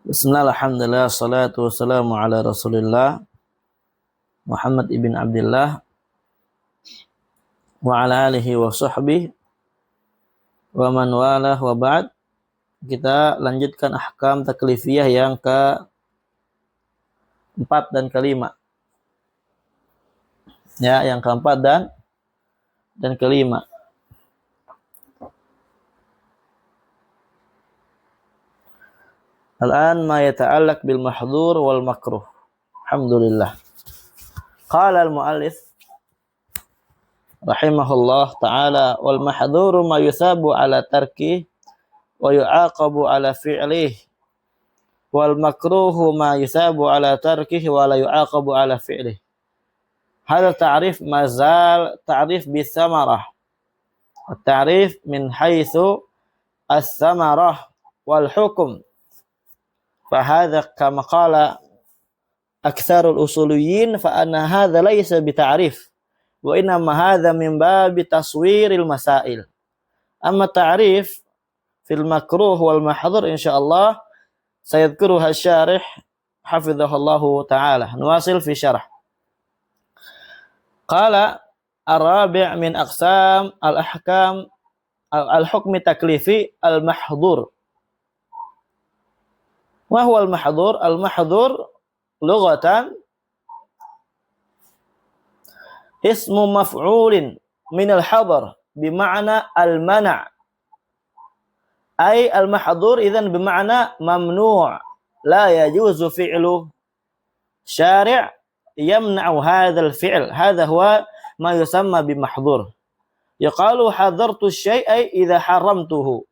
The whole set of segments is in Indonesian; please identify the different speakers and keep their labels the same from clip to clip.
Speaker 1: Bismillah, alhamdulillah, salatu wassalamu ala rasulillah Muhammad ibn Abdullah wa ala alihi wa sahbihi wa man walah wa ba'd. Kita lanjutkan ahkam taklifiyah yang keempat dan kelima. Ya, yang keempat dan kelima. Al-an ma yata'allaq bil mahdhur wal makruh. Alhamdulillah. Qala al-muallif rahimahullah ta'ala wal mahdhuru ma yusabu ala tarki wa yu'aqabu ala fi'lih wal makruhu ma yusabu ala tarkihi wa la yu'aqabu ala fi'lih. Hada ta'rif mazal ta'rif bis-samarah. At-ta'rif min haitsu as-samarah wal hukm. Fahadha kama qala aktsarul usuliyyin fa anna hadha laysa bita'rif wa inma hadha min babi taswiril masail. Amma ta'rif fil makruh wal mahdhur insyaallah sayadhkuruha asy-syarih hafizahullahu ta'ala. Nuwasil fi syarah. Qala ar-rabi' min aqsam al-ahkam al-hukmi taklifi al-mahdhur. Wa huwa al-mahdhur? Al-mahdhur lughatan ismu maf'ulin min al-hadar bima'na al-mana'. Ay al-mahdhur idzan bima'na mamnu' la yajuzu fi'lu syari' yamna'u hadzal fi'l. Hadza huwa ma yusamma bimahdhur. Yuqalu hadartu asy-syai'a idza haramtuhu.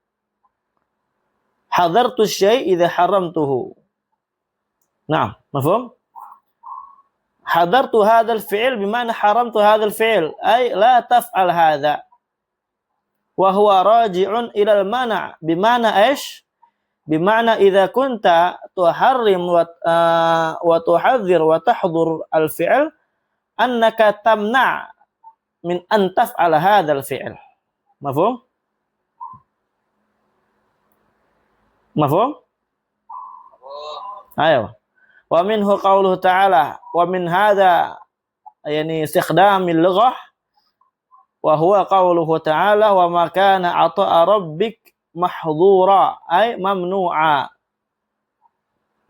Speaker 1: Hadartu asy-syai' idza haramtuhu. Naam, mafhum? Hadartu hadzal fi'l bima'na haramtu hadzal fi'l, ay la taf'al hadza. Wa huwa raji'un ila al-mana' bima'na ish? Bima'na idza kunta tuharrim wa tuhadhdhir wa tahdhur al-fi'l annaka tamna' min an taf'al hadzal fi'l. Mafhum? Mafhum? Ayo. Wa minhu qauluhu ta'ala wa min hadza yani istikhdamil lughah wa huwa qauluhu ta'ala wa ma kana 'ata'a rabbik mahdhura ay mamnu'a.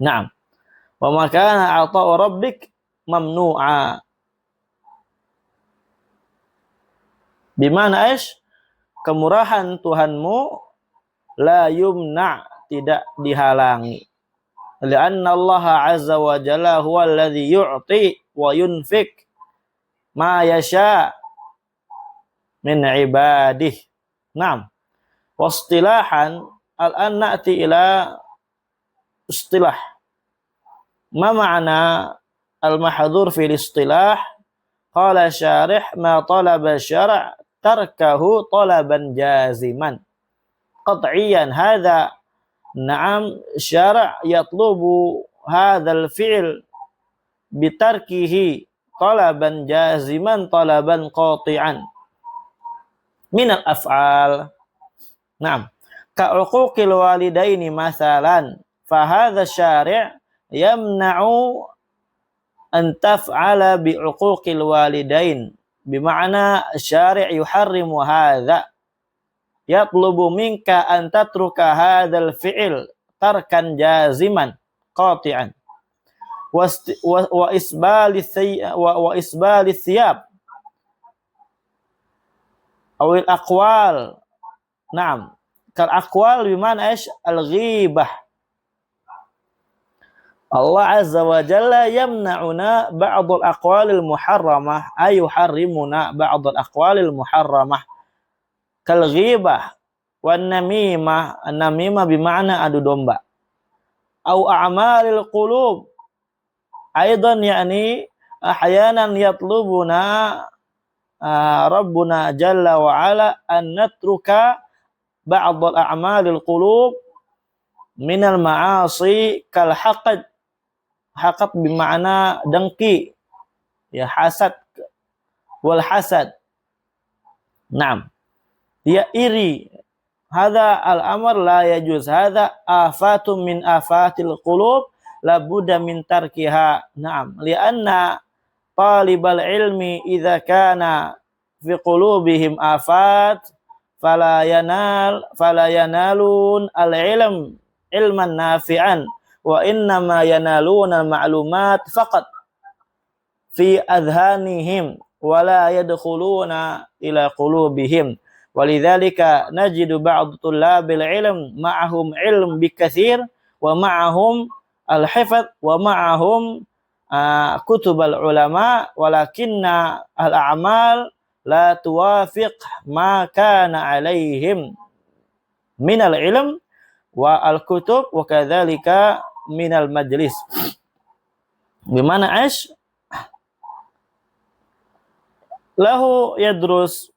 Speaker 1: Naam. Wa ma kana 'ata'u rabbik mamnu'a. Bimana ish? Kemurahan Tuhanmu la yumna' tidak dihalangi. Lianna Allah azza wa jalla huwa alladhi yu'ti wa yunfik ma yasha min ibadih. Naam. Wastilahan al-an na'ti ila istilah. Ma ma'na al-mahdhur fil istilah? Qala syarih ma talaba syara' tarkahu talaban jaziman. Qat'iyan hadha na'am syara' yatlubu hadzal fi'l bitarkihi talaban jaziman talaban qati'an min al-af'al. Naam, ka uquqil walidaini masalan fa hadza syari' yamna'u an taf'ala bi uquqil walidain bima'na syari' yuharrimu hadza yatlubu minka an tatruka hadzal fi'il tarkan jaziman qati'an wa isbali thiyab awil aqwal. Naam, kal aqwal bimana ish al-ghibah. Allah azza wa jalla yamna'una ba'd al-aqwalil muharramah ay yuharrimuna ba'd al-aqwalil muharramah kal ghibah wan namimah. An-namimah bima'na adu domba. Au a'malil qulub aidan yakni ahyanan yatlubuna Rabbuna jalla wa ala an natruka ba'd al-a'malil qulub minal ma'asi kal haqad. Haqad bima'na dengki, ya hasad, wal hasad. Naam, dia iri Hadza al-amr la yajuz. Hadza afatun min afatil qulub la budda min tarkiha. Naam, lianna talibal ilmi idza kana fi qulubihim afat fala yanalun al-ilm ilman nafi'an wa innama yanaluna al-ma'lumat faqat fi adhanihim wa la yadkhuluna ila qulubihim. Walidzalika najidu ba'd tullabil ilm ma'ahum ilm bikatsir wa ma'ahum al-hifdz wa ma'ahum kutubal ulama walakinna al-a'mal la tuwafiq ma kana alaihim minal ilm wa al-kutub wa kadzalika minal majlis. Bimana lahu yadrus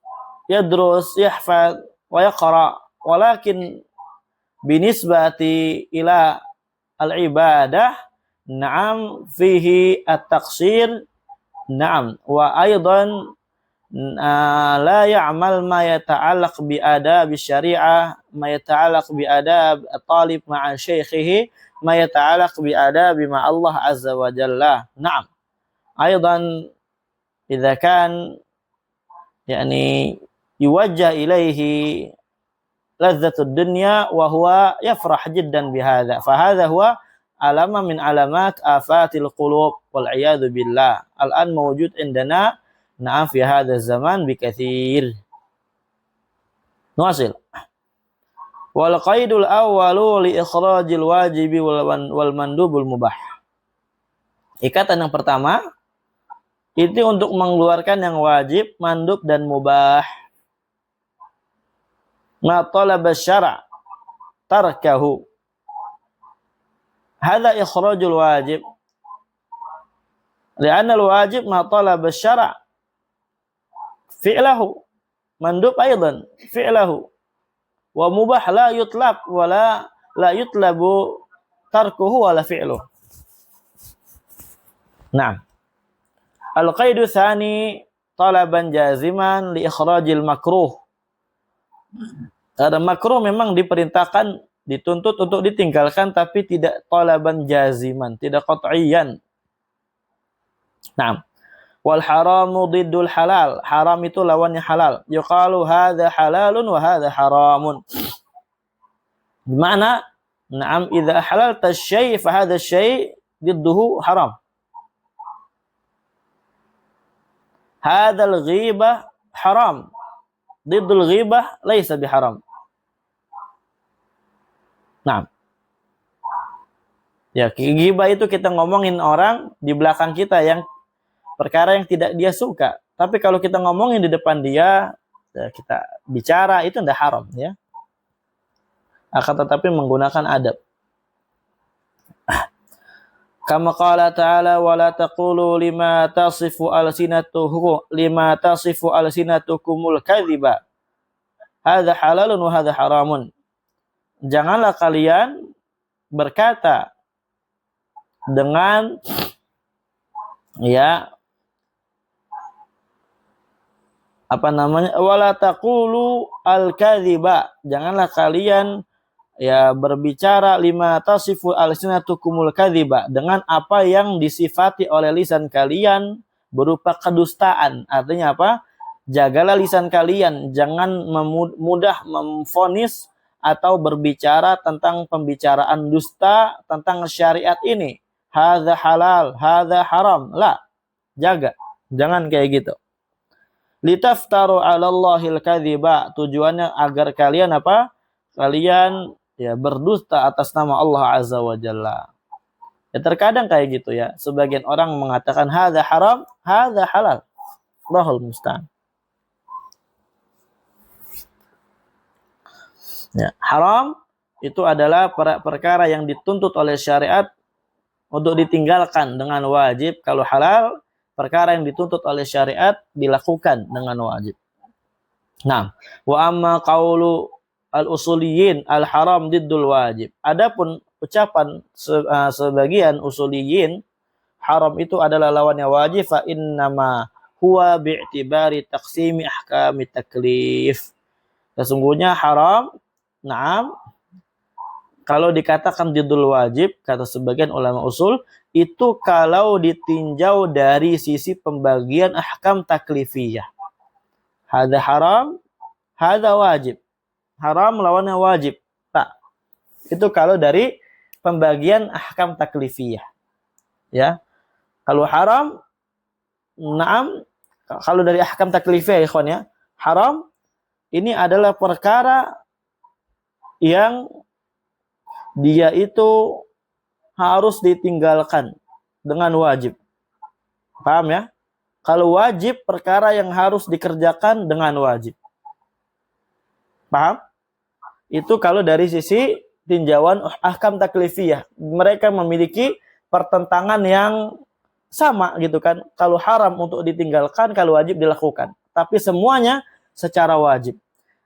Speaker 1: yahfaz wa yaqra walakin binisbati ila al-ibadah na'am fihi at-taqsir na'am wa aidan la ya'mal ma yata'allaq bi adab syariah ma yata'allaq bi adab talib ma'a syaikhihi ma yata'allaq bi adab ma Allah azza wa jalla. Na'am. Aidan idza kan yani yuwajjah ilaihi ladzatud dunya wa huwa yafrah jiddan bihadza fa hadza huwa alama min alamat afatil qulub wal iyad billah al-an mawjud indana na'am fi hadha zaman bikatsir. Nuwasil. Wal qaidul awwalu li ikhrajil wajibi wal mandubul mubah. Ikatan yang pertama itu untuk mengeluarkan yang wajib, mandub dan mubah. Ma talaba syara' tarkahu. Hadza ikhrajul wajib. Li'anna al-wajib ma talaba syara' fi'lahu mandub aidan fi'lahu wa mubah la yutlab wa la yutlabu tarkuhu wa la fi'luhu. Naam. Al-qaidu tsani talaban jaziman li ikhrajil makruh. Ada makruh memang diperintahkan dituntut untuk ditinggalkan tapi tidak talaban jaziman, tidak qat'iyan. Naam. Wal haramu diddul halal. Haram itu lawannya halal. Yuqalu hadza halalun wa hadza haramun. Bimana? Na'am, idza halalta syai' fa hadza syai' didduhu haram. Hadzal ghibah haram. Diddul ghibah laisa biharam. Nah. Ya, ghibah itu kita ngomongin orang di belakang kita yang perkara yang tidak dia suka. Tapi kalau kita ngomongin di depan dia, ya kita bicara itu tidak haram ya. Akan tetapi menggunakan adab. Kama qala ta'ala wa la taqulu lima tasifu alsinatukumul kadhiba. Hadza halalun wa hadza haramun. Janganlah kalian berkata dengan ya wala taqulu al-kadhiba. Janganlah kalian ya berbicara lima tasifu alsinatukumul kadhiba dengan apa yang disifati oleh lisan kalian berupa kedustaan. Artinya apa? Jagalah lisan kalian, jangan mudah memvonis atau berbicara tentang pembicaraan dusta tentang syariat ini. Hadza halal, hadza haram. La, jaga. Jangan kayak gitu. Litaftaru 'alallahil kadhiba. Tujuannya agar kalian apa? Kalian ya berdusta atas nama Allah Azza wa Jalla. Ya terkadang kayak gitu ya. Sebagian orang mengatakan hadza haram, hadza halal. Allahul musta'an. Ya, haram itu adalah perkara yang dituntut oleh syariat untuk ditinggalkan dengan wajib. Kalau halal, perkara yang dituntut oleh syariat dilakukan dengan wajib. Nah, wa amma qaulu al-usuliyin al-haram diddul wajib. Adapun ucapan sebagian usuliyin haram itu adalah lawannya wajib, fa innama huwa bi'tibari taqsimi ahkami taklif. Sesungguhnya haram Naam, kalau dikatakan didul wajib, kata sebagian ulama usul, itu kalau ditinjau dari sisi pembagian ahkam taklifiyah. Hada haram, hada wajib. Haram lawannya wajib. Tak. Itu kalau dari pembagian ahkam taklifiyah. Ya. Kalau haram, naam, kalau dari ahkam taklifiyah ya ikhwan ya, haram ini adalah perkara yang dia itu harus ditinggalkan dengan wajib. Paham ya? Kalau wajib, perkara yang harus dikerjakan dengan wajib. Paham? Itu kalau dari sisi tinjauan ahkam taklifiyah. Mereka memiliki pertentangan yang sama gitu kan. Kalau haram untuk ditinggalkan, kalau wajib dilakukan. Tapi semuanya secara wajib.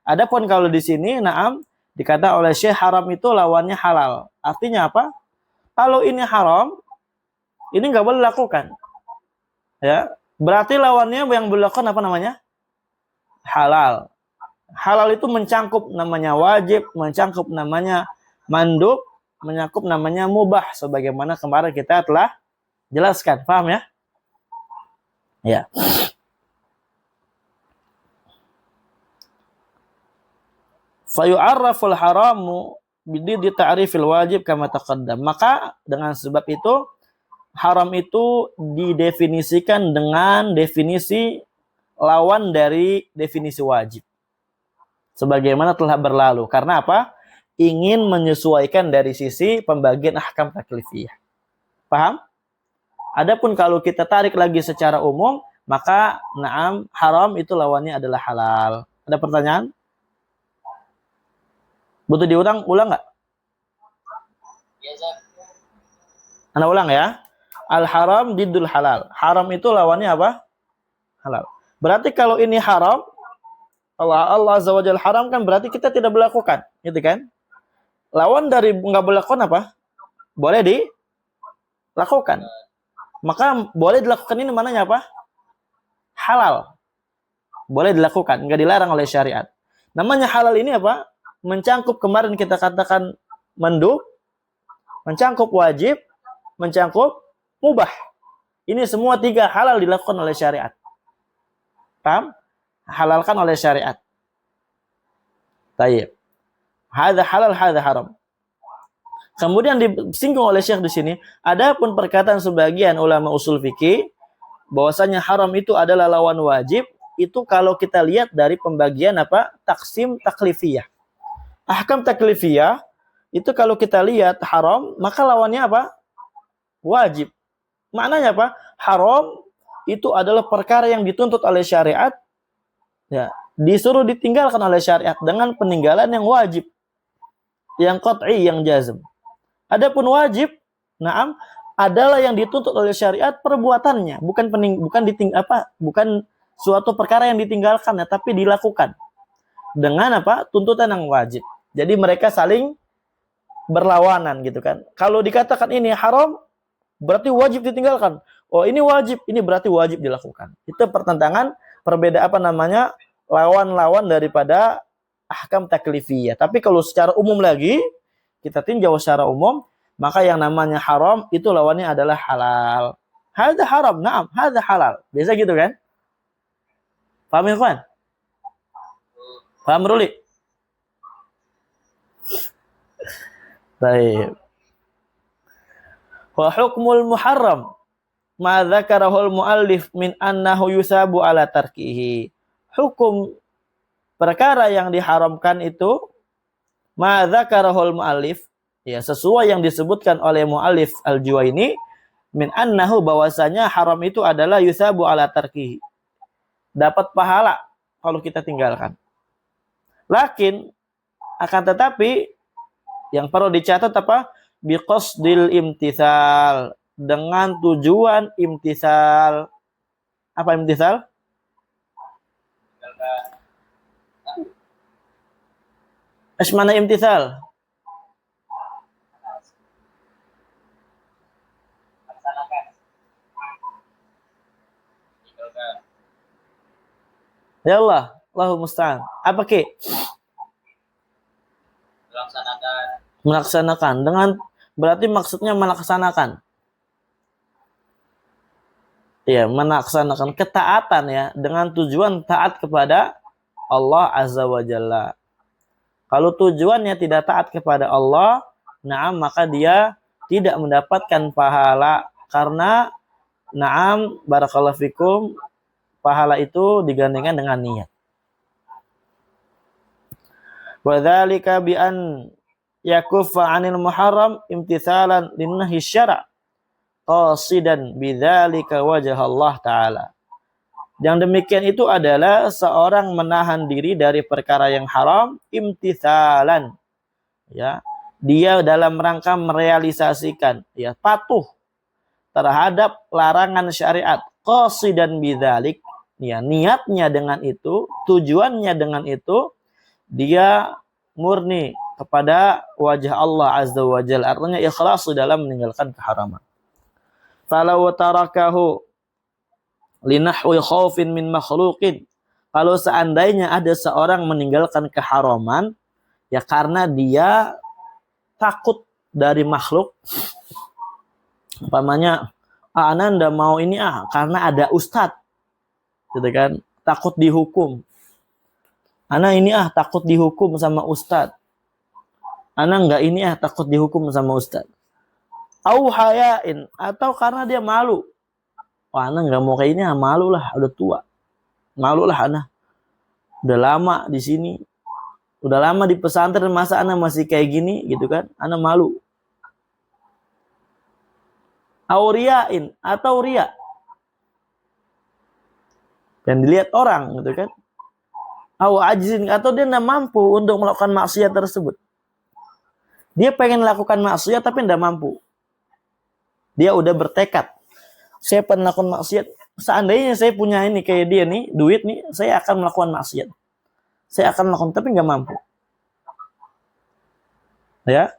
Speaker 1: Adapun kalau di sini, naam, dikata oleh Syekh haram itu lawannya halal. Artinya apa? Kalau ini haram, ini nggak boleh dilakukan. Ya, berarti lawannya yang boleh dilakukan apa namanya? Halal. Halal itu mencangkup namanya wajib, mencangkup namanya mandub, menyangkup namanya mubah. Sebagaimana kemarin kita telah jelaskan. Paham ya? Ya. Fayu'arraful haramu bididdi ta'rifil wajib kama taqaddam. Maka dengan sebab itu haram itu didefinisikan dengan definisi lawan dari definisi wajib. Sebagaimana telah berlalu. Karena apa? Ingin menyesuaikan dari sisi pembagian ahkam taklifiyah. Paham? Adapun kalau kita tarik lagi secara umum, maka naam haram itu lawannya adalah halal. Ada pertanyaan? Butuh diulang? Ulang nggak? Anda ulang ya. Al-haram diddul halal. Haram itu lawannya apa? Halal. Berarti kalau ini haram, Allah Azza wa Jalla haram kan berarti kita tidak melakukan. Gitu kan? Lawan dari nggak melakukan apa? Boleh dilakukan. Maka boleh dilakukan ini mananya apa? Halal. Boleh dilakukan. Nggak dilarang oleh syariat. Namanya halal ini apa? Mencangkup kemarin kita katakan mandub, mencangkup wajib, mencangkup mubah. Ini semua tiga halal dilakukan oleh syariat. Paham? Halalkan oleh syariat. Tayyib. Hadza halal, hadza haram. Kemudian disinggung oleh Syekh di sini, adapun perkataan sebagian ulama usul fikih bahwasanya haram itu adalah lawan wajib, itu kalau kita lihat dari pembagian apa? Taksim taklifiyah. Ahkam taklifiyah itu kalau kita lihat haram, maka lawannya apa? Wajib. Maknanya apa? Haram itu adalah perkara yang dituntut oleh syariat, ya, disuruh ditinggalkan oleh syariat dengan peninggalan yang wajib, yang qat'i, yang jazm. Adapun wajib, naam, adalah yang dituntut oleh syariat perbuatannya, bukan suatu perkara yang ditinggalkannya, tapi dilakukan dengan apa? Tuntutan yang wajib. Jadi mereka saling berlawanan gitu kan. Kalau dikatakan ini haram, berarti wajib ditinggalkan. Oh, ini wajib, ini berarti wajib dilakukan. Itu pertentangan, perbedaan apa namanya? Lawan-lawan daripada ahkam taklifiyah. Tapi kalau secara umum lagi, kita tinjau secara umum, maka yang namanya haram itu lawannya adalah halal. Hadza haram, na'am, hadza halal. Biasa gitu kan? Paham ya, kawan? Paham, Ruli? Baik. Wa hukmul muharram ma dzakarahul muallif min annahu yusabu ala tarkihi. Hukum perkara yang diharamkan itu ma dzakarahul muallif, ya, sesuai yang disebutkan oleh muallif Al-Juwaini, min annahu, bahwasanya haram itu adalah yusabu ala tarkihi. Dapat pahala kalau kita tinggalkan. Lakin akan tetapi yang perlu dicatat apa? Biqasdil imtithal, dengan tujuan imtithal. Apa imtithal? Mana imtithal? Ya Allah, Allahul musta'an. Apa ke? Melaksanakan dengan berarti maksudnya melaksanakan. Ya, melaksanakan ketaatan ya dengan tujuan taat kepada Allah Azza wa Jalla. Kalau tujuannya tidak taat kepada Allah, na'am, maka dia tidak mendapatkan pahala karena na'am barakallahu fikum, pahala itu digandengkan dengan niat. Wa dzalika bi an yakuffa 'anil muharram imtithalan linnahyi syara' qasidan bidzalika wajh Allah taala. Yang demikian itu adalah seorang menahan diri dari perkara yang haram imtithalan, ya. Dia dalam rangka merealisasikan, ya, patuh terhadap larangan syariat qasidan bidzalik, ya, niatnya dengan itu, tujuannya dengan itu dia murni kepada wajah Allah Azza wa Jalla, artinya ikhlas dalam meninggalkan keharaman. Falau tarakahu linahwi khaufin min makhluqin, kalau seandainya ada seorang meninggalkan keharaman ya karena dia takut dari makhluk, umpamanya ana ndak mau ini karena ada ustadz, gitu kan, takut dihukum. Ana ini takut dihukum sama ustadz. Ana enggak ini takut dihukum sama ustadz. Au hayain, atau karena dia malu. Wah, ana enggak mau kayak ini, malu lah, udah tua. Malu lah ana. Udah lama di sini. Udah lama di pesantren, masa ana masih kayak gini, gitu kan? Ana malu. Au riyain, atau riya. Dan dilihat orang, gitu kan? Au ajzin, atau dia enggak mampu untuk melakukan maksiat tersebut. Dia pengen melakukan maksiat tapi enggak mampu. Dia udah bertekad, saya pengen melakukan maksiat. Seandainya saya punya ini kayak dia nih, duit nih, saya akan melakukan maksiat. Saya akan melakukan, tapi nggak mampu. Ya.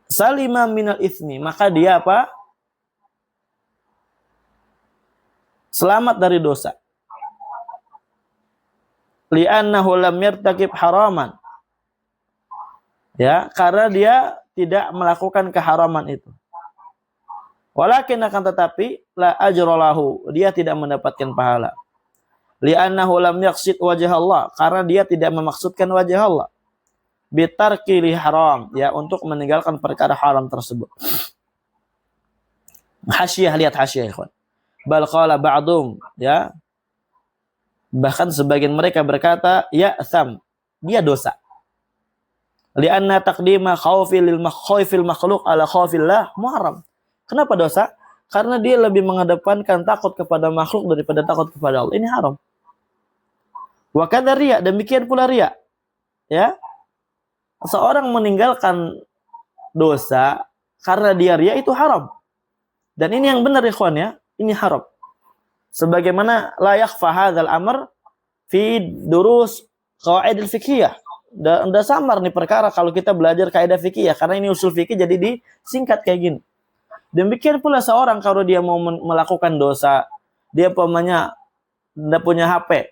Speaker 1: Salima minal itsmi, maka dia apa? Selamat dari dosa. Li'annahu lam yartakib haraman. Ya, karena dia tidak melakukan keharaman itu. Walakin akan tetapi la ajrolahu, dia tidak mendapatkan pahala. Li'annahu lam yaqsid wajah Allah, karena dia tidak memaksudkan wajah Allah. Bitarki li haram, ya, untuk meninggalkan perkara haram tersebut. Hasyiyah, lihat hasyiyah, ikhwan. Bal qala ba'dhum, ya. Bahkan sebagian mereka berkata, ya tham, dia dosa. Lianna taqdima khawfil makhluk ala khawfillah muharram. Kenapa dosa? Karena dia lebih mengedepankan takut kepada makhluk daripada takut kepada Allah. Ini haram. Wa kadza riya, demikian pula riya. Ya. Seorang meninggalkan dosa karena dia riya itu haram. Dan ini yang benar ikhwan ya, ini haram. Sebagaimana la yakhfa hadzal amr fi durus qawaid al-fiqhiyah. Udah samar nih perkara kalau kita belajar kaidah fikih ya, karena ini usul fikih jadi disingkat kayak gini. Demikian pula seorang kalau dia mau melakukan dosa, dia umpamanya enggak punya HP.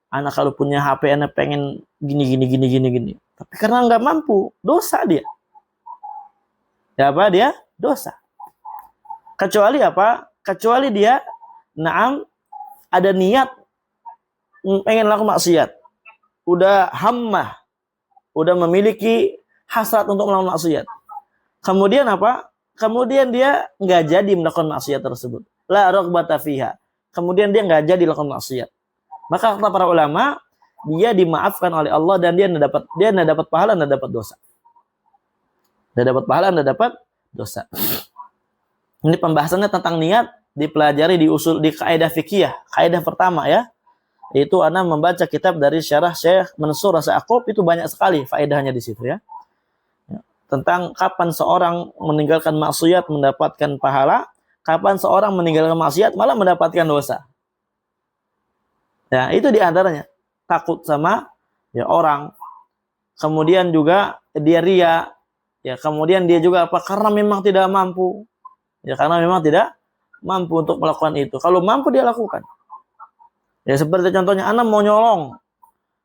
Speaker 1: Anak kalau punya HP anak pengen gini. Tapi karena enggak mampu, dosa dia. Ya apa dia? Dosa. Kecuali apa? Kecuali dia na'am ada niat pengen lakukan maksiat. Udah hammah, udah memiliki hasrat untuk melakukan maksiat. Kemudian apa? Kemudian dia nggak jadi melakukan maksiat tersebut. La raghbata fiha. Kemudian dia nggak jadi melakukan maksiat. Maka kata para ulama, dia dimaafkan oleh Allah dan dia nggak dapat pahala, nggak dapat dosa. Nggak dapat pahala, nggak dapat dosa. Ini pembahasannya tentang niat dipelajari di usul di kaidah fikih, kaidah pertama ya. Itu ana membaca kitab dari syarah Syekh Mansur As-Sa'qub, itu banyak sekali faedahnya di situ ya. Tentang kapan seorang meninggalkan maksiat mendapatkan pahala, kapan seorang meninggalkan maksiat malah mendapatkan dosa. Ya, itu di antaranya takut sama ya orang. Kemudian juga dia riya, ya, kemudian dia juga apa? Karena memang tidak mampu. Ya, karena memang tidak mampu untuk melakukan itu. Kalau mampu dia lakukan. Ya seperti contohnya, anak mau nyolong.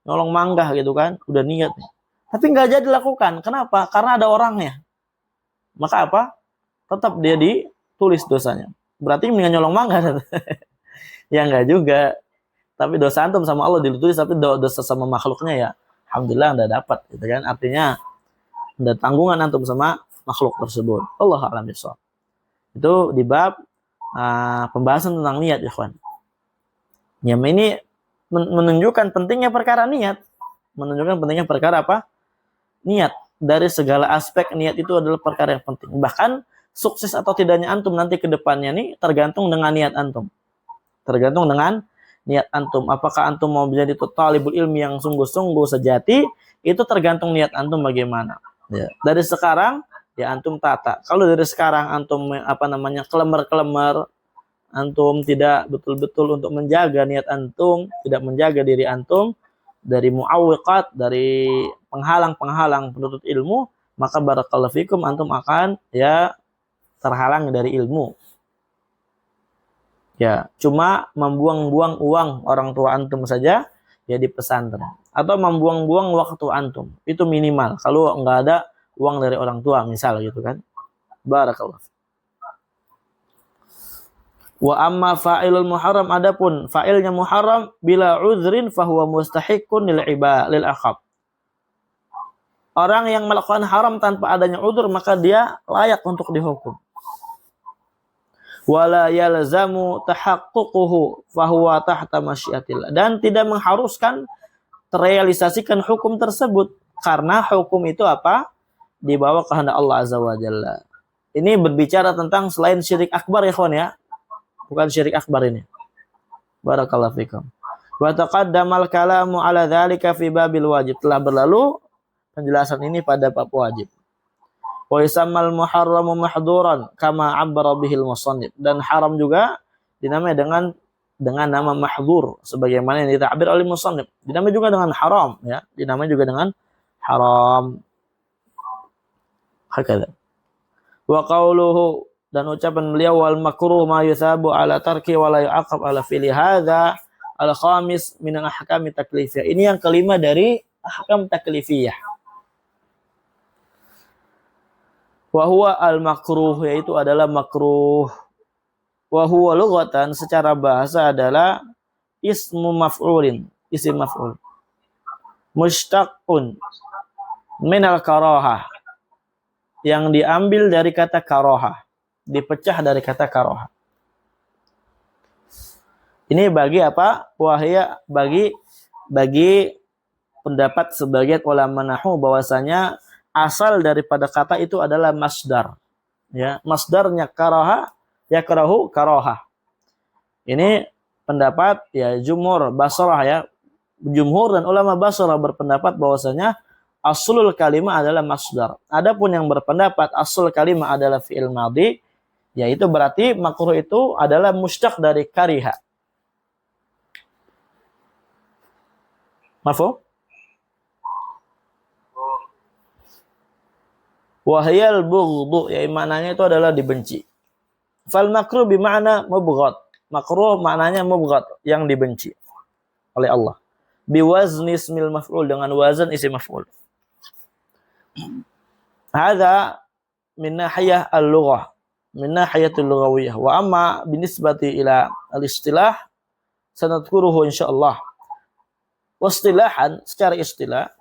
Speaker 1: nyolong mangga gitu kan, udah niat nih. Tapi nggak jadi lakukan. Kenapa? Karena ada orangnya. Maka apa? Tetap dia ditulis dosanya. Berarti mendingan nyolong mangga. Ya enggak juga. Tapi dosa antum sama Allah ditulis, tapi dosa sama makhluknya ya alhamdulillah Anda dapat gitu kan. Artinya ada tanggungan antum sama makhluk tersebut. Allah a'lam bishawab. Itu di bab pembahasan tentang niat, ya ikhwan. Ya, ini menunjukkan pentingnya perkara niat. Menunjukkan pentingnya perkara apa? Niat. Dari segala aspek niat itu adalah perkara yang penting. Bahkan sukses atau tidaknya antum nanti ke depannya nih tergantung dengan niat antum. Tergantung dengan niat antum. Apakah antum mau menjadi talibul ilmi yang sungguh-sungguh sejati, itu tergantung niat antum bagaimana. Ya. Dari sekarang ya antum tata. Kalau dari sekarang antum kelemer-kelemer, antum tidak betul-betul untuk menjaga niat antum, tidak menjaga diri antum dari muawwiqat, dari penghalang-penghalang penuntut ilmu, maka barakallahu fikum antum akan ya terhalang dari ilmu. Ya, cuma membuang-buang uang orang tua antum saja ya di pesantren, atau membuang-buang waktu antum, itu minimal kalau nggak ada uang dari orang tua misal gitu kan. Barakallah. Wa amma fa'ilul muharram, adapun fa'ilnya muharram bila uzrin fahuwa mustahiqqun lil akhab. Orang yang melakukan haram tanpa adanya uzur maka dia layak untuk dihukum. Wala yalzamu tahaqququhu fahuwa tahta masyiatillah, dan tidak mengharuskan terrealisasikan hukum tersebut karena hukum itu apa? Di bawah kehendak Allah azza wa jalla. Ini berbicara tentang selain syirik akbar ya kawan ya. Bukan syirik akbar ini. Barakallahu fikum. Wa taqaddamal kalamu ala dzalika fi babil wajib. Telah berlalu penjelasan ini pada bab wajib. Wa yusammal muharramu mahduran kama 'abbara bihil musannif, dan haram juga dinamai dengan nama mahdzur sebagaimana yang ditakbir oleh musannif. Dinamai juga dengan haram ya, dinamai juga dengan haram. Hakadha. Wa qauluhu, dan ucapan beliau, wal makruh ma yusabu ala tarki wa la yu'aqab ala fi'li, hadza al khamis min al ahkam taklifiyah. Ini yang kelima dari ahkam taklifiyah. Wa huwa al makruh, yaitu adalah makruh. Wa huwa lughatan, secara bahasa adalah ismu maf'ulin, isim maf'ul. Mushtaqun min al karahah, yang diambil dari kata karahah, dipecah dari kata karahah. Ini bagi apa? Wahya bagi pendapat sebagian ulama nahwu bahwasanya asal daripada kata itu adalah masdar. Ya, masdarnya karaha, yakrahu karaha. Ini pendapat ya jumhur Basrah ya. Jumhur dan ulama Basrah berpendapat bahwasanya aslul kalimah adalah masdar. Adapun yang berpendapat aslul kalimah adalah fi'il madhi, yaitu berarti makruh itu adalah mushtaq dari kariha. Mafhum? Wahyal bughdhu, ya maknanya itu adalah dibenci. Fal makruh bermakna mubghad. Makruh maknanya mubghad, yang dibenci oleh Allah. Bi wazni ismil maf'ul, dengan wazan isim maf'ul. Hadza min nahiyah al-lughah, min nahiyatil lughawiyyah. Wa amma binisbati ila al-istilah sanadkuruhu insyaallah. Wastilahan, secara istilah,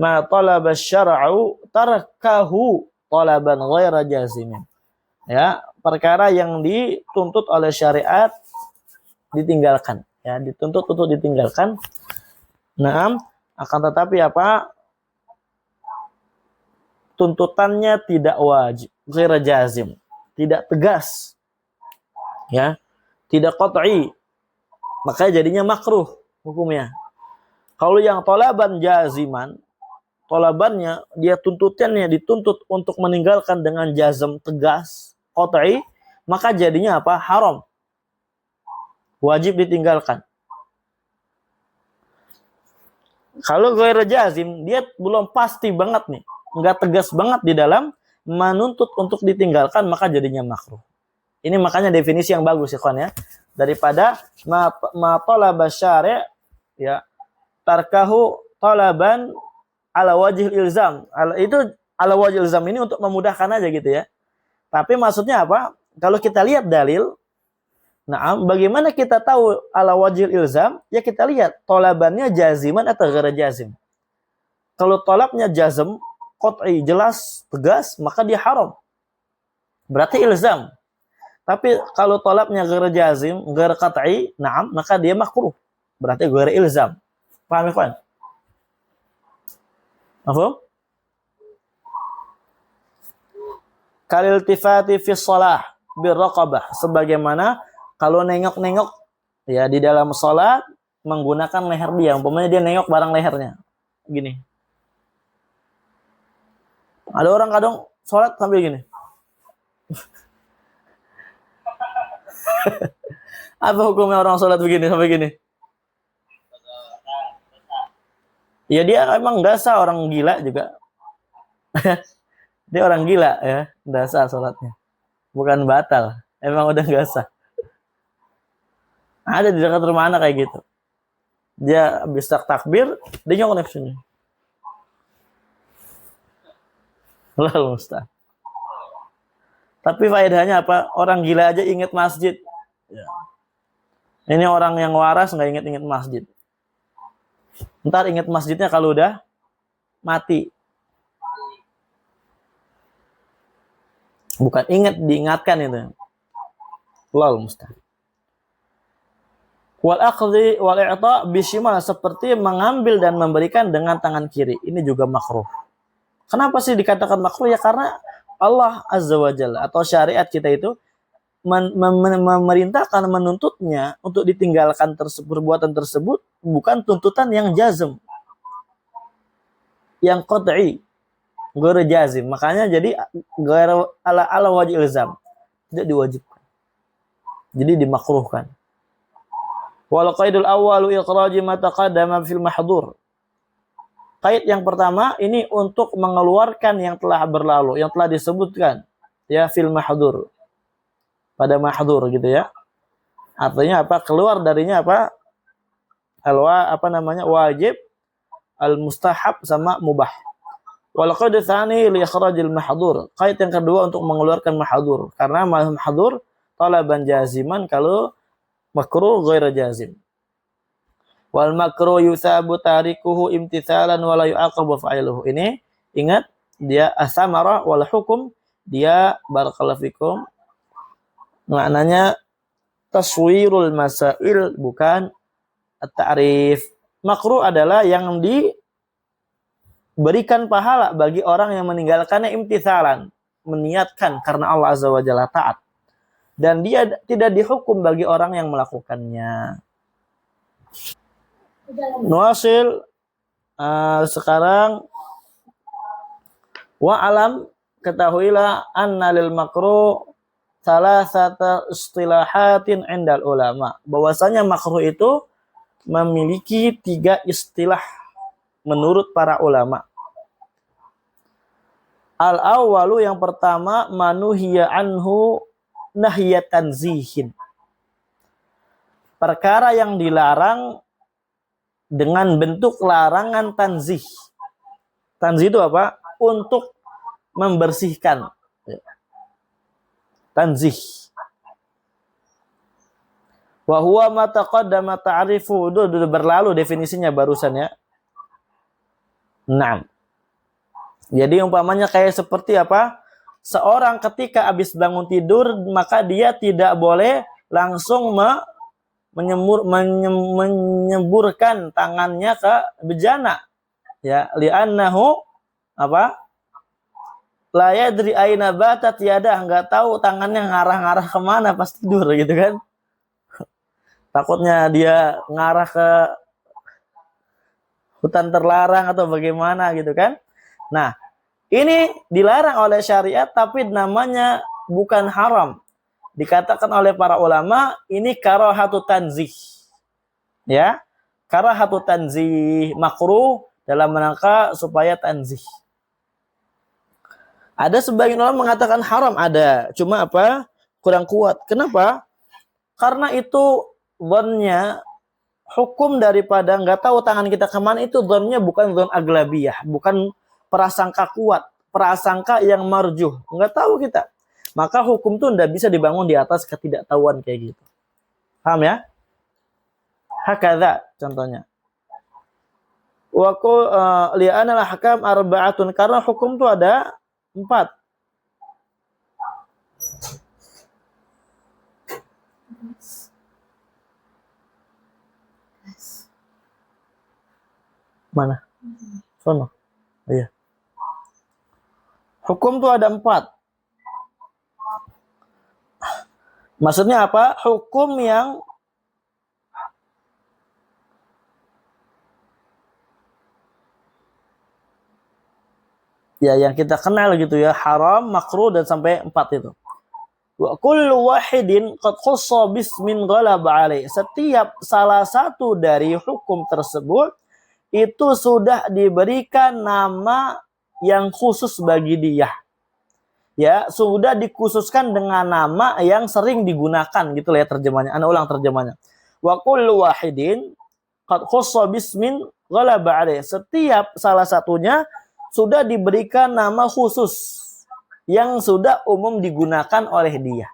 Speaker 1: ma talaba syar'u tarkahu talaban ghaira jazimin. Ya, perkara yang dituntut oleh syariat ditinggalkan, ya, dituntut untuk ditinggalkan. Naam, akan tetapi apa? Tuntutannya tidak wajib, ghaira jazim, tidak tegas. Ya, tidak qat'i. Maka jadinya makruh hukumnya. Kalau yang talaban jaziman, tolabannya, dia tuntutannya dituntut untuk meninggalkan dengan jazm tegas, qat'i, maka jadinya apa? Haram. Wajib ditinggalkan. Kalau ghairu jazim, dia belum pasti banget nih, enggak tegas banget di dalam menuntut untuk ditinggalkan, maka jadinya makruh. Ini makanya definisi yang bagus ya kawan ya. Daripada ma talaba syari' ya, tarkahu talaban ala wajhil ilzam. Itu ala wajhil ilzam ini untuk memudahkan aja gitu ya. Tapi maksudnya apa? Kalau kita lihat dalil, nah bagaimana kita tahu ala wajhil ilzam? Ya kita lihat talabannya jaziman atau ghair jazim. Kalau talabnya jazm, qat'i, jelas, tegas, maka dia haram. Berarti ilzam. Tapi kalau talabnya ghair jazim, ghair qat'i, na'am, maka dia makruh. Berarti ghair ilzam. Paham ya, Pak? Apa? Kaliltifati fi shalah birraqabah, sebagaimana kalau nengok-nengok ya di dalam salat menggunakan leher dia. Umpamanya dia nengok barang lehernya. Gini. Ada orang kadang salat sambil gini. Apa hukumnya orang salat begini sampai gini? Ya dia emang dasar orang gila juga. Dia orang gila ya, dasar salatnya. Bukan batal, emang udah gak sah. Ada di dekat rumah anak kayak gitu. Dia habis takbir, dia nyongok sini. Lalu Ustaz. Tapi faedahnya apa? Orang gila aja ingat masjid. Ya. Ini orang yang waras nggak ingat-ingat masjid. Ntar ingat masjidnya kalau udah mati. Bukan ingat, diingatkan itu. Lalu Ustaz. Wal akhdhi wal i'ta bishimal, seperti mengambil dan memberikan dengan tangan kiri. Ini juga makruh. Kenapa sih dikatakan makruh? Ya karena Allah Azza wa Jalla atau syariat kita itu memerintahkan, menuntutnya untuk ditinggalkan perbuatan tersebut bukan tuntutan yang jazm, yang qat'i, ghair jazim. Makanya jadi ghair ala wajib ilzam, tidak diwajibkan. Jadi dimakruhkan. Wal qaidul awwalu ikhraji ma taqaddama fil mahdhur. Qaid yang pertama ini untuk mengeluarkan yang telah berlalu, yang telah disebutkan ya fil mahdhur. Pada mahdhur gitu ya. Artinya apa? Keluar darinya apa? Wajib, al-mustahab sama mubah. Wal qaid tsani li ikhrajil mahdhur. Qaid yang kedua untuk mengeluarkan mahdhur. Karena mahdhur talaban jaziman, kalau makruh ghair jazim. Wal makruh yusabu tarikuhu imtithalan wa la yu'aqabu fa'iluhu. Ini ingat, dia asamara wal hukum, dia barakallahu fikum maknanya taswirul masail, bukan at-ta'rif. Makruh adalah yang diberikan pahala bagi orang yang meninggalkannya imtithalan, meniatkan karena Allah Azza wa Jalla, taat. Dan dia tidak dihukum bagi orang yang melakukannya. Nuasil sekarang wa alam, ketahuilah anna lil makruh salasata istilahatin indal ulama, bahwasanya makruh itu memiliki 3 istilah menurut para ulama. Al awwalu, yang pertama, manuhiya anhu nahiyatan zihin, perkara yang dilarang dengan bentuk larangan tanzih. Tanzih itu apa? Untuk membersihkan. Tanzih. Wa huwa ma taqaddama ta'rifu, udah berlalu definisinya barusan ya. Naam. Jadi umpamanya kayak seperti apa? Seorang ketika habis bangun tidur, maka dia tidak boleh langsung menyemburkan tangannya ke bejana, ya, li'annahu apa? La yadri aina batat yada, enggak tahu tangannya ngarah-ngarah kemana pas tidur gitu kan. Takutnya dia ngarah ke hutan terlarang atau bagaimana gitu kan. Nah, ini dilarang oleh syariat tapi namanya bukan haram. Dikatakan oleh para ulama ini karahatu tanzih. Ya, karahatu tanzih, makruh dalam rangka supaya tanzih. Ada sebagian orang mengatakan haram, ada, cuma apa? Kurang kuat. Kenapa? Karena itu dhannya hukum daripada nggak tahu tangan kita kemana itu dzonnya bukan dzon aglabiyah, bukan prasangka kuat, prasangka yang marjuh, nggak tahu kita. Maka hukum itu nggak bisa dibangun di atas ketidaktahuan kayak gitu. Paham ya? Hakadha contohnya. Wa qul li'anal ahkam arba'atun, karena hukum itu ada 4. Mana? Sono. Iya. Hukum itu ada 4. Maksudnya apa? Hukum yang yang kita kenal gitu ya, haram, makruh, dan sampai 4 itu. Wa kullu wahidin qad khussa bismin ghalaba alaih. Setiap salah satu dari hukum tersebut itu sudah diberikan nama yang khusus bagi dia. Ya, sudah dikhususkan dengan nama yang sering digunakan gitu lah ya terjemahnya. Ana ulang terjemahnya. Wa kullu wahidin qad khussa bismin ghalaba alaih. Setiap salah satunya sudah diberikan nama khusus yang sudah umum digunakan oleh dia.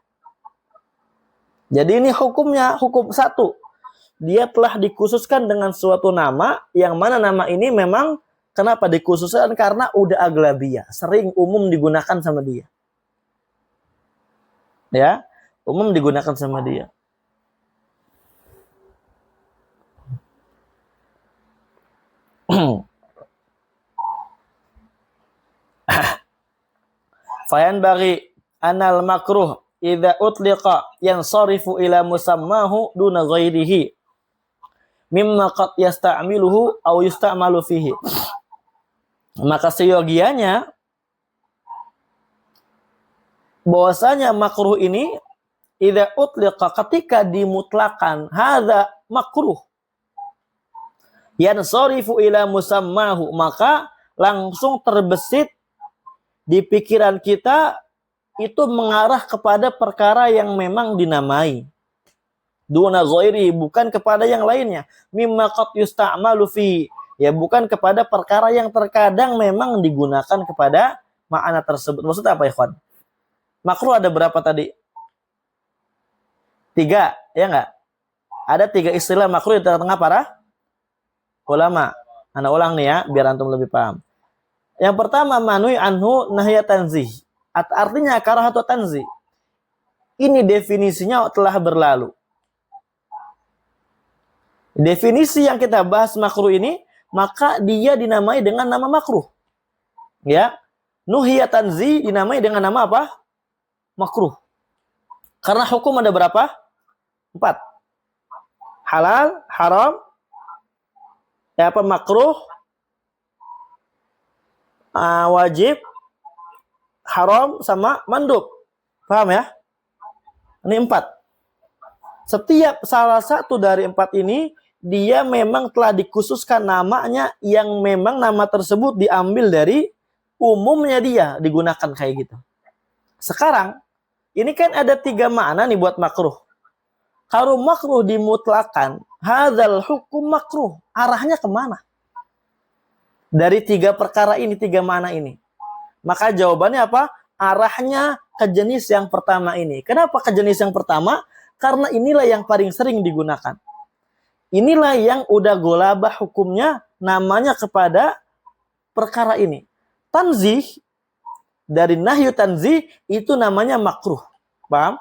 Speaker 1: Jadi ini hukumnya, hukum 1. Dia telah dikhususkan dengan suatu nama, yang mana nama ini memang kenapa dikhususkan? Karena udah aglabiyah, sering umum digunakan sama dia. Ya, umum digunakan sama dia. Fayan bagi anal makruh idza utliqa yansarifu ila musammahu duna ghairihi mimma qad yasta'miluhu aw yusta'malu fihi. Maka seyogianya bahwasanya makruh ini idza utliqa, ketika dimutlakan, hadza makruh, yansarifu ila musammahu, maka langsung terbesit di pikiran kita itu mengarah kepada perkara yang memang dinamai. Duna ghairi, bukan kepada yang lainnya. Mimma qad yusta'malu fi, ya bukan kepada perkara yang terkadang memang digunakan kepada makna tersebut. Maksudnya apa, ikhwan? Makruh ada berapa tadi? 3, ya enggak? Ada 3 istilah makruh di tengah-tengah para ulama. Ana ulang nih ya, biar antum lebih paham. Yang pertama, manui anhu nahya tanzih. Artinya karahatu tanzih. Ini definisinya telah berlalu. Definisi yang kita bahas makruh ini, maka dia dinamai dengan nama makruh. Ya. Nuhya tanzih dinamai dengan nama apa? Makruh. Karena hukum ada berapa? 4. Halal, haram, makruh, wajib, haram, sama mandub. Paham ya? Ini 4. Setiap salah satu dari 4 ini, dia memang telah dikhususkan namanya, yang memang nama tersebut diambil dari umumnya dia digunakan kayak gitu. Sekarang, ini kan ada 3 makna nih buat makruh. Kalau makruh dimutlakan, hadzal hukum makruh, arahnya kemana? Dari 3 perkara ini, 3 makna ini. Maka jawabannya apa? Arahnya ke jenis yang pertama ini. Kenapa ke jenis yang pertama? Karena inilah yang paling sering digunakan. Inilah yang udah golabah hukumnya, namanya kepada perkara ini. Tanzih, dari nahyu tanzih, itu namanya makruh. Paham?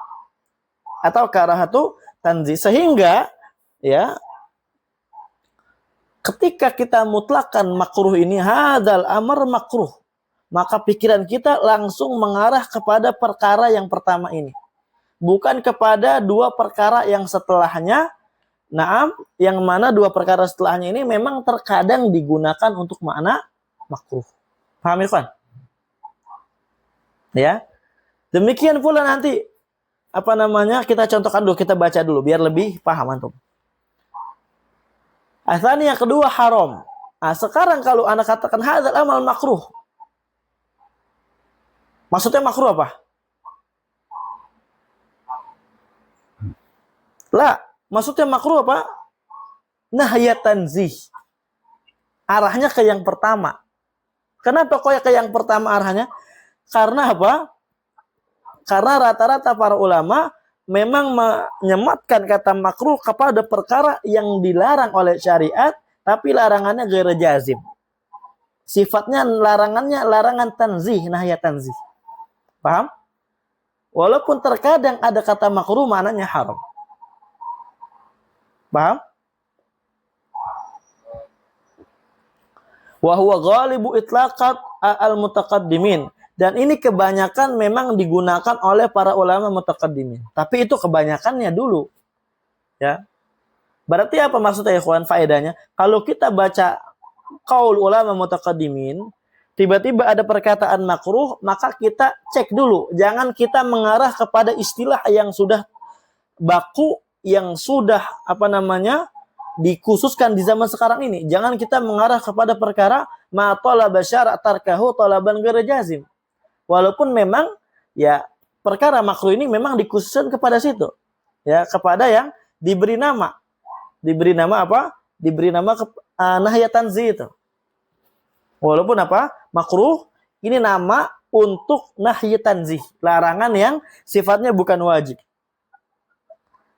Speaker 1: Atau karahatu tanzih. Sehingga, ya, ketika kita mutlakan makruh ini, hadzal amr makruh, maka pikiran kita langsung mengarah kepada perkara yang pertama ini. Bukan kepada 2 perkara yang setelahnya. Naam, yang mana 2 perkara setelahnya ini memang terkadang digunakan untuk makna makruh. Paham, Irfan? Ya. Demikian pula nanti kita contohkan dulu, kita baca dulu biar lebih paham antum. Asani yang kedua haram. Nah, sekarang kalau anak katakan hadzal amal makruh, maksudnya makruh apa? Lah, maksudnya makruh apa? nahya tanzih. Arahnya ke yang pertama. Kenapa kok ke yang pertama arahnya? Karena apa? Karena rata-rata para ulama memang menyematkan kata makruh kepada perkara yang dilarang oleh syariat, tapi larangannya ghairu jazim. Sifatnya larangannya larangan tanzih, nahya tanzih. Paham? Walaupun terkadang ada kata makruh maknanya haram. Paham? Wa huwa ghalibu itlaqat al-mutaqaddimin. Dan ini kebanyakan memang digunakan oleh para ulama mutaqaddimin. Tapi itu kebanyakannya dulu. Ya. Berarti apa maksudnya ikhwan faedahnya? Kalau kita baca qaul ulama mutaqaddimin, tiba-tiba ada perkataan makruh, maka kita cek dulu. Jangan kita mengarah kepada istilah yang sudah baku, yang sudah dikhususkan di zaman sekarang ini. Jangan kita mengarah kepada perkara ma talaba syara' tarkahu talaban ghairu jazim. Walaupun memang ya perkara makruh ini memang dikhususkan kepada situ. Ya, kepada yang diberi nama. Diberi nama apa? Diberi nama nahya tanzih itu. Walaupun apa? Makruh ini nama untuk nahya tanzih, larangan yang sifatnya bukan wajib.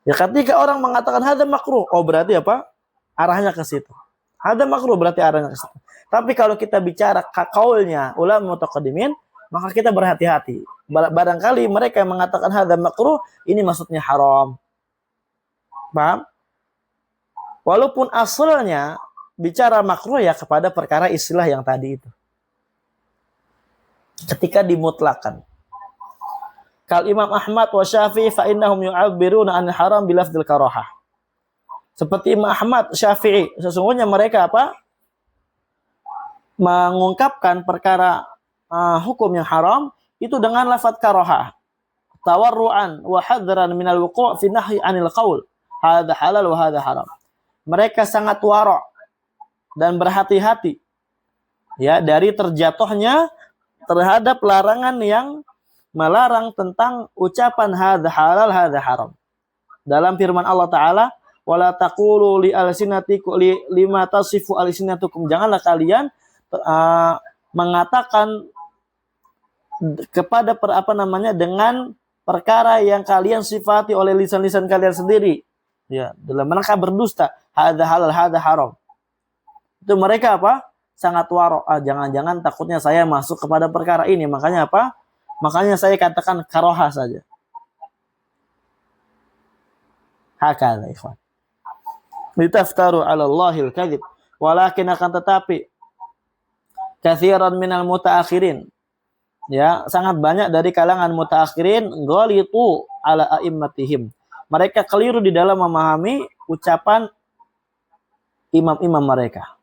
Speaker 1: Ya, ketika orang mengatakan hadza makruh, oh berarti apa? Arahnya ke situ. Hadza makruh berarti arahnya ke situ. Tapi kalau kita bicara kaulnya ulama mutaqaddimin, maka kita berhati-hati. Barangkali mereka yang mengatakan hadza makruh, ini maksudnya haram. Paham? Walaupun asalnya bicara makruh ya kepada perkara istilah yang tadi itu. Ketika dimutlakan. Kal Imam Ahmad wa Syafi'i fa innahum yu'abbiruna 'anil haram bi lafdzil karahah. Seperti Imam Ahmad, Syafi'i, sesungguhnya mereka apa? Mengungkapkan perkara hukum yang haram itu dengan lafaz karahah. Tawarru'an wa hadran minal wuqu' fi nahyi 'anil qaul. Hadza halal wa hadza haram. Mereka sangat wara' dan berhati-hati ya dari terjatuhnya terhadap larangan yang melarang tentang ucapan hadza halal hadza haram. Dalam firman Allah Ta'ala, wala taqulu li alsinatikum lima tasifu alsinatukum, janganlah kalian mengatakan kepada dengan perkara yang kalian sifati oleh lisan-lisan kalian sendiri. Ya, dalam rangka berdusta, hadza halal hadza haram. Itu mereka apa? Sangat waro. Jangan-jangan takutnya saya masuk kepada perkara ini. Makanya apa? Makanya saya katakan karoha saja. Hakadha ikhwan. Litaftaru 'ala Allahil kadzib. Walakin akan tetapi katsiran minal mutaakhirin. Ya, sangat banyak dari kalangan mutaakhirin ghalitu ala a'immatihim. Mereka keliru di dalam memahami ucapan imam-imam mereka.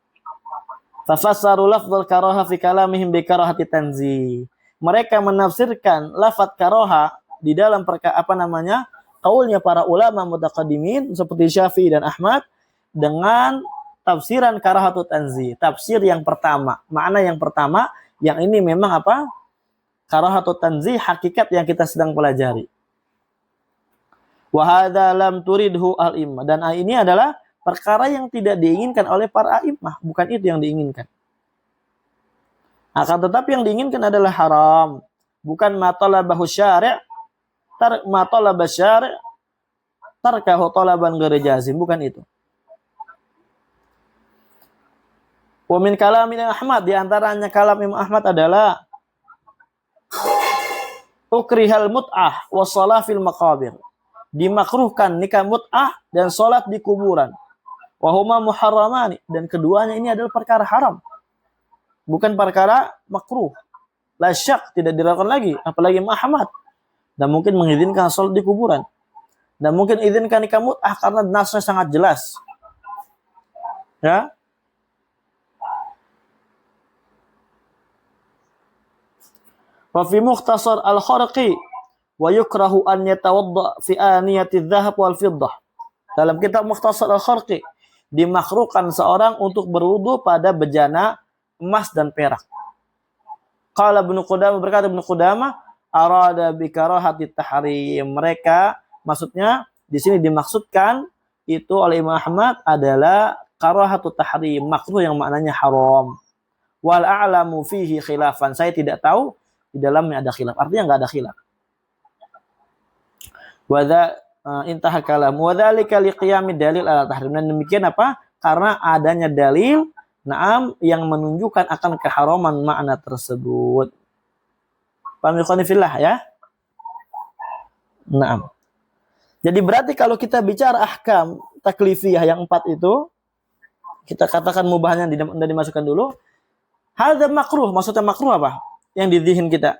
Speaker 1: Fafassaru lafdzal karaha fi kalamihim bi karahati tanzih. Mereka menafsirkan lafaz karaha di dalam kaulnya para ulama mutaqaddimin seperti Syafi'i dan Ahmad dengan tafsiran karahatut tanzih. Tafsir yang pertama, makna yang pertama yang ini memang apa? Karahatut tanzih, hakikat yang kita sedang pelajari. Wa hadza lam turidhu al-immah, dan ini adalah perkara yang tidak diinginkan oleh para a'immah, bukan itu yang diinginkan. Akan tetapi yang diinginkan adalah haram, bukan ma talabahu syari' ma talaba syari' tarkahu talaban ghairu jazim, bukan itu. Wa min kalamin Ahmad, di antaranya kalam Imam Ahmad adalah ukrihal mut'ah wa shalah fil maqabir. Dimakruhkan nikah mut'ah dan salat di kuburan. Wa huma muharramani, dan keduanya ini adalah perkara haram. Bukan perkara makruh. La syak, tidak dilakukan lagi, apalagi Imam Ahmad. Dan mungkin mengizinkan salat di kuburan. Dan mungkin izinkan nikah mut'ah karena nasnya sangat jelas. Ya. Wa fi mukhtasar al-Kharqi wa yukrahu an yatawadda fi aniyati dzahab wal fiddah. Dalam kitab Mukhtasar al-Kharqi dimakruhkan seorang untuk berwudu pada bejana emas dan perak. Qala Ibnu Qudamah, berkata Ibnu Qudamah, arada bi karahati tahrim. Mereka maksudnya di sini dimaksudkan itu oleh Imam Ahmad adalah karahatu tahrim, makruh yang maknanya haram. Wal a'lamu fihi khilafan. Saya tidak tahu di dalamnya ada khilaf. Artinya enggak ada khilaf. Wadza intaha kalam wa dzalika liqiyamid dalil ala tahrim. Dan demikian apa? Karena adanya dalil na'am yang menunjukkan akan keharaman makna tersebut. Paham fillah ya? Na'am. Jadi berarti kalau kita bicara ahkam taklifiyah yang 4 itu, kita katakan mubahnya tidak dimasukkan dulu. Hadza makruh, maksudnya makruh apa? Yang di dzihn kita.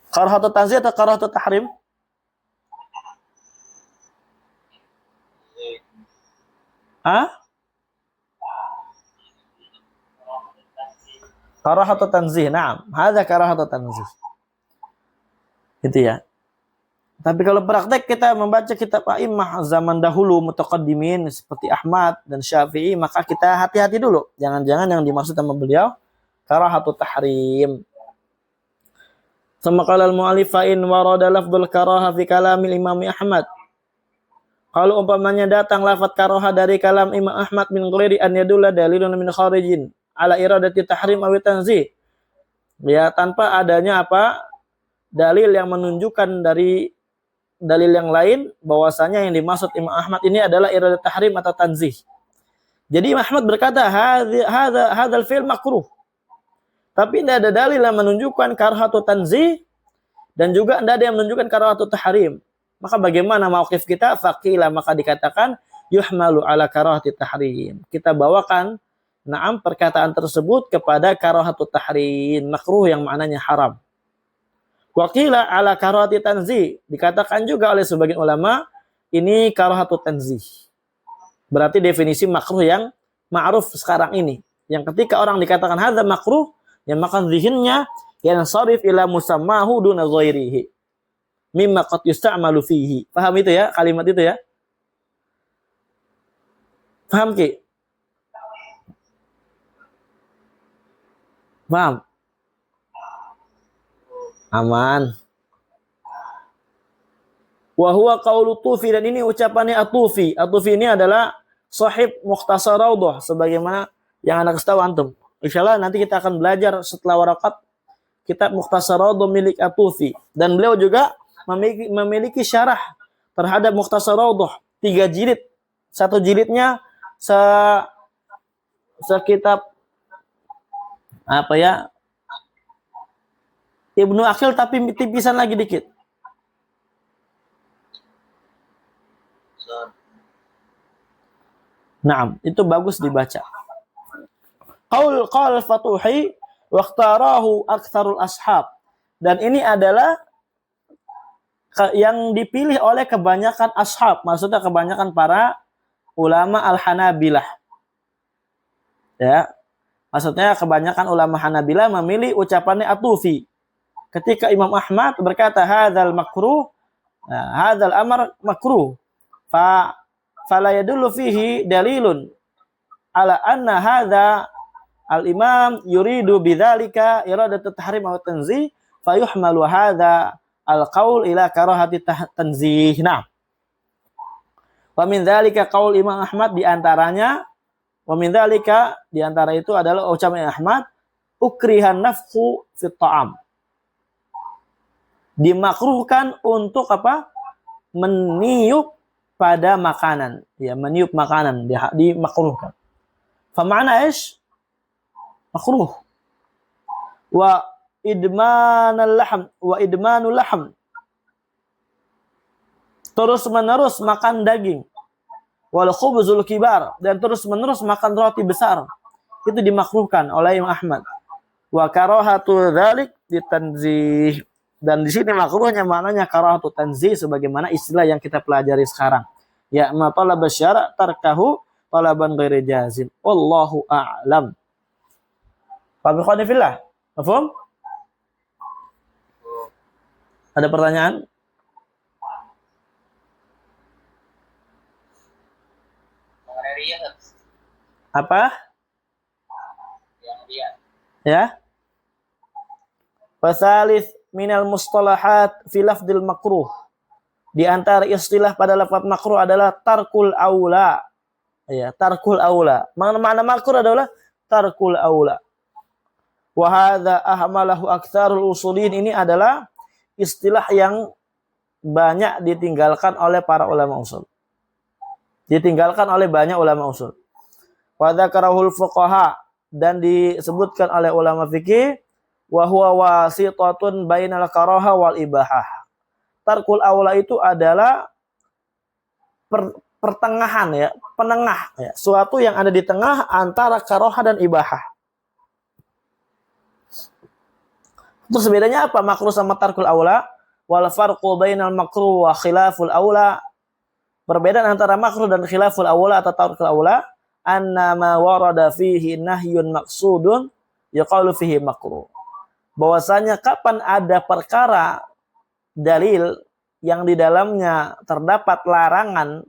Speaker 1: Karahatu tanzih atau karahatu tahrim? Hah? Karahatu tanzih, na'am. Hadza karahatu tanzih. Gitu ya. Tapi kalau praktek kita membaca kitab a'immah zaman dahulu mutaqaddimin seperti Ahmad dan Syafi'i, maka kita hati-hati dulu. Jangan-jangan yang dimaksud sama beliau karahatu tahrim. Sama qala al-mu'allif fa in warada lafdzul karaha fi kalamil Imam Ahmad. Kalau umpamanya datang lafaz karaha dari kalam Imam Ahmad min ghairi an yadulla dalilun min kharijin ala iradati tahrim aw tanzih. Ya, tanpa adanya apa? Dalil yang menunjukkan dari dalil yang lain bahwasanya yang dimaksud Imam Ahmad ini adalah iradat tahrim atau tanzih. Jadi Imam Ahmad berkata hadzal fi'l makruh. Tapi tidak ada dalil yang menunjukkan karahatu tanzih dan juga tidak ada yang menunjukkan karahatu tahrim. Maka bagaimana mauqif kita? Faqila, maka dikatakan yuhmalu ala karahati tahrim. Kita bawakan na'am perkataan tersebut kepada karahatu tahrim, makruh yang maknanya haram. Waqila ala karahati tanzih, dikatakan juga oleh sebagian ulama ini karahatu tanzih. Berarti definisi makruh yang ma'ruf sekarang ini. Yang ketika orang dikatakan hadza makruh, yang maka zihinnya yang sarif ila musammahu duna ghairihi. Mimma qad yusta'malu fihi. Paham itu ya, kalimat itu ya? Paham Ki? Paham? Aman. Wa huwa qaulu Tufi, dan ini ucapannya At-Tufi. At-Tufi ini adalah sahib Mukhtasar Raudhah sebagaimana yang anak tahu antum. Insyaallah nanti kita akan belajar setelah warakat kitab Mukhtasar Raudhah milik At-Tufi, dan beliau juga memiliki syarah terhadap Mukhtasar Raudhah 3 jilid. Satu jilidnya sekitab apa ya? Ibnu Aqil tapi tipisan lagi dikit. Naam, itu bagus dibaca. Qaul Fatuhi wa ikhtarahu aktsarul ashab. Dan ini adalah yang dipilih oleh kebanyakan ashab, maksudnya kebanyakan para ulama Al-Hanabilah. Ya. Maksudnya kebanyakan ulama Hanabilah memilih ucapannya At-Tufi. Ketika Imam Ahmad berkata hadzal makruh, hadzal amr makruh, fala yadullu fihi dalilun ala anna hadza al-imam yuridu bidzalika iradat tahrim wa tanzih, fayuhmalu hadza al-qaul ila karahati tanzih. Nah, wa min dzalika qaul Imam Ahmad, di antaranya wa min dzalika, di antara itu adalah ucapan Ahmad, ukrihan nafkhu fi ta'am. Dimakruhkan untuk apa? Meniup pada makanan. Ya, meniup makanan dimakruhkan. Fa ma'na ish? Makruh. Wa idmanul lahm. Terus-menerus makan daging. Wal khubzul kibar, dan terus-menerus makan roti besar. Itu dimakruhkan oleh Imam Ahmad. Wa karahatu dzalik ditanzih. Dan di sini makruhnya maknanya karahatu tanzih sebagaimana istilah yang kita pelajari sekarang. Ya, ma talaba syara' tarkahu talaban ghairi jazim. Wallahu a'lam. Fahmi fillah. Mafhum? Ada pertanyaan? Apa? Ya. Pasalis minal mustalahat fi lafdil makruh. Di antara istilah pada lafaz makruh adalah tarkul aula. Ya, tarkul aula. Makna makruh adalah tarkul aula. Wa hadza ahmalahu aktsarul usulin, ini adalah istilah yang banyak ditinggalkan oleh para ulama usul. Ditinggalkan oleh banyak ulama usul. Wa dzakarahul fuqaha, dan disebutkan oleh ulama fikih, wa huwa wasitatun bainal karaha wal ibahah. Tarkul aula itu adalah pertengahan ya, penengah ya, suatu yang ada di tengah antara karaha dan ibahah. Terus bedanya apa makruh sama tarkul aula? Wal farqu bainal makruh wa khilaful aula. Perbedaan antara makruh dan khilaful aula atau tarkul aula, anna ma warada fihi nahyun maqsudun yaqalu fihi makruh. Bahwasanya kapan ada perkara dalil yang di dalamnya terdapat larangan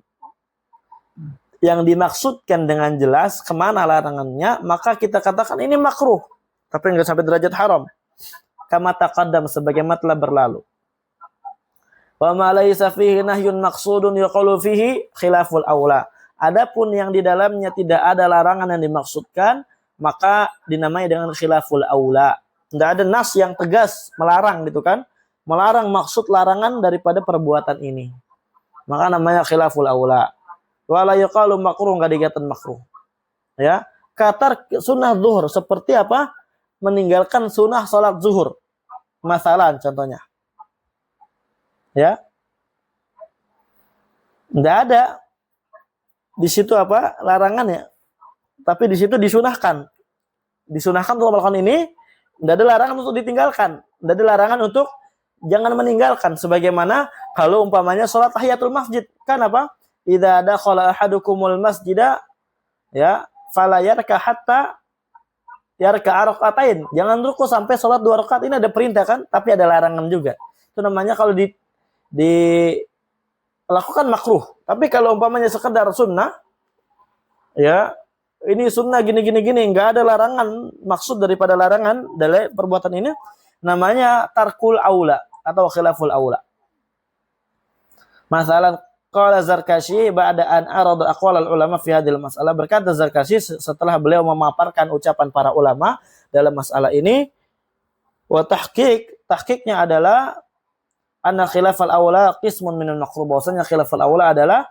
Speaker 1: yang dimaksudkan dengan jelas kemana larangannya, maka kita katakan ini makruh, tapi enggak sampai derajat haram. Kama taqaddam, sebagaimana telah berlalu. Wa ma laysa fihi nahyun maqsudun yaqalu fihi khilaful aula. Adapun yang di dalamnya tidak ada larangan yang dimaksudkan, maka dinamai dengan khilaful aula. Tidak ada nas yang tegas melarang gitu kan? Melarang maksud larangan daripada perbuatan ini. Maka namanya khilaful aula. Wala yuqalu makruh, enggak dikatakan makruh. Ya, kata sunnah zuhur seperti apa? Meninggalkan sunnah salat zuhur. Masalan contohnya. Ya. Enggak ada di situ apa? Larangan ya. Tapi di situ disunahkan. Disunahkan untuk melakukan ini, enggak ada larangan untuk ditinggalkan. Enggak ada larangan untuk jangan meninggalkan, sebagaimana kalau umpamanya sholat tahiyatul masjid, kan apa? Idza dakhala ahadukumul masjida ya fala yarka hatta yarka rakaatain. Jangan ruku sampai sholat 2 rakaat. Ini ada perintah kan, tapi ada larangan juga. Itu namanya kalau dilakukan makruh. Tapi kalau umpamanya sekedar sunnah, ya ini sunnah gini, enggak ada larangan, maksud daripada larangan dari perbuatan ini, namanya tarkul aula atau khilaful aula. Masalan qala Zarkashi ba'da an arada aqwalal ulama fi hadhil mas'alah, berkata Zarkashi setelah beliau memaparkan ucapan para ulama dalam masalah ini, wa tahqiqnya adalah anna khilafal aula qismun minal makruh, bahwasanya khilafal aula adalah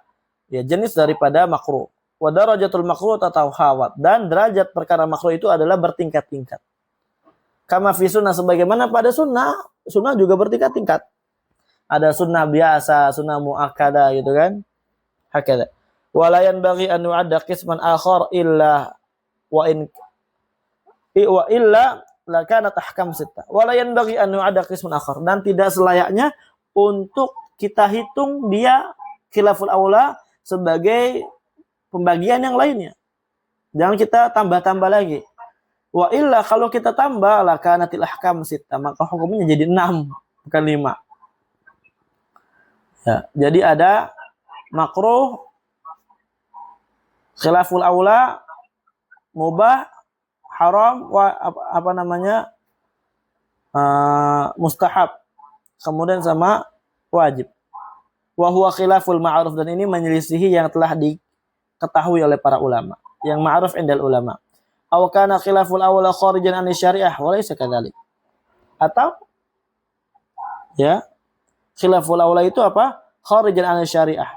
Speaker 1: ya jenis daripada makruh. Wa darajatul makruh tatawhawat, dan derajat perkara makruh itu adalah bertingkat-tingkat. Kama fi sunnah, sebagaimana pada sunnah juga bertingkat-tingkat. Ada sunnah biasa, sunnah muakkada gitu kan. Hakada. Wala yanbaghi an yu'adda qisman akhar illa lakana tahkam sittah. Wala yanbaghi an yu'adda qisman akhar, dan tidak selayaknya untuk kita hitung dia khilaful aula sebagai pembagian yang lainnya. Jangan kita tambah-tambah lagi. Wa illa, kalau kita tambah lakanatil ahkam sittah, maka hukumnya jadi 6 bukan 5. Ya, jadi ada makruh, khilaful aula, mubah, haram, mustahab, kemudian sama wajib. Wa huwa khilaful ma'ruf, dan ini menyelisihi yang telah diketahui oleh para ulama, yang ma'ruf indal ulama. Aw kana khilaful aula kharijan an syariah wa laysa kadzalik. Atau ya, khilaful aula itu apa? Kharijan an syariah.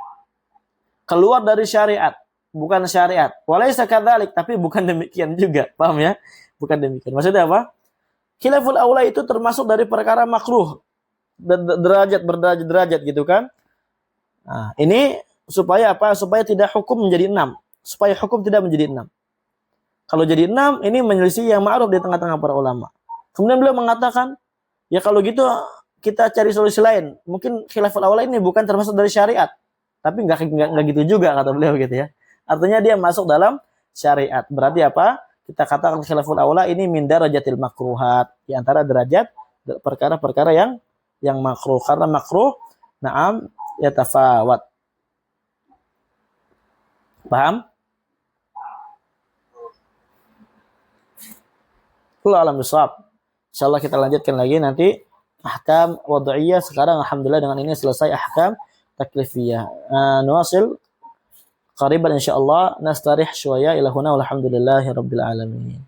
Speaker 1: Keluar dari syariat, bukan syariat. Wa laysa kadzalik, tapi bukan demikian juga. Paham ya? Bukan demikian. Maksudnya apa? Khilaful aula itu termasuk dari perkara makruh. Berderajat gitu kan? Nah, ini supaya apa? Supaya tidak hukum menjadi 6. Supaya hukum tidak menjadi 6. Kalau jadi 6, ini menyelisih yang ma'ruf di tengah-tengah para ulama. Kemudian beliau mengatakan, ya kalau gitu kita cari solusi lain. Mungkin khilaful aula ini bukan termasuk dari syariat. Tapi enggak gitu juga kata beliau gitu ya. Artinya dia masuk dalam syariat. Berarti apa? Kita katakan khilaful aula ini min darajatil makruhat, di antara derajat perkara-perkara yang makruh. Karena makruh, na'am, yatafawat. Paham? Wallahu a'lam bishawab. Insyaallah kita lanjutkan lagi nanti ahkam wad'iyah. Sekarang alhamdulillah dengan ini selesai ahkam taklifiyah. Nuwasil qariban insyaallah, nastarih syuaya ila huna walhamdulillahi rabbil alamin.